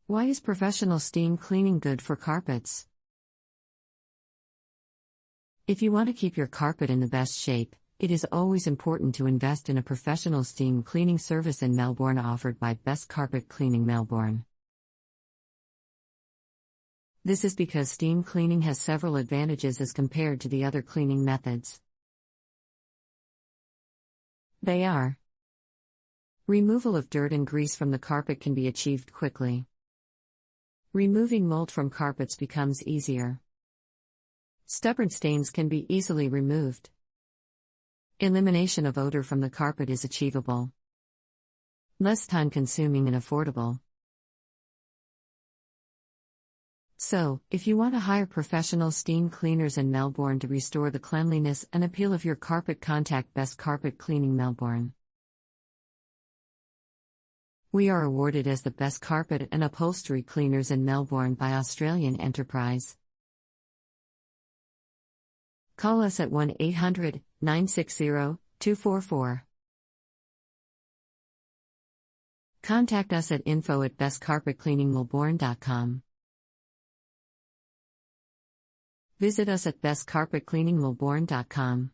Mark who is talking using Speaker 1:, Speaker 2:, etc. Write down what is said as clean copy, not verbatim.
Speaker 1: Why is professional steam cleaning good for carpets? If you want to keep your carpet in the best shape, it is always important to invest in a professional steam cleaning service in Melbourne offered by Best Carpet Cleaning Melbourne. This is because steam cleaning has several advantages as compared to the other cleaning methods. They are: removal of dirt and grease from the carpet can be achieved quickly. Removing mold from carpets becomes easier. Stubborn stains can be easily removed. Elimination of odor from the carpet is achievable. Less time-consuming and affordable. So, if you want to hire professional steam cleaners in Melbourne to restore the cleanliness and appeal of your carpet, contact Best Carpet Cleaning Melbourne. We are awarded as the best carpet and upholstery cleaners in Melbourne by Australian Enterprise. Call us at 1-800-960-244. Contact us at info@bestcarpetcleaningmelbourne.com. Visit us at bestcarpetcleaningmelbourne.com.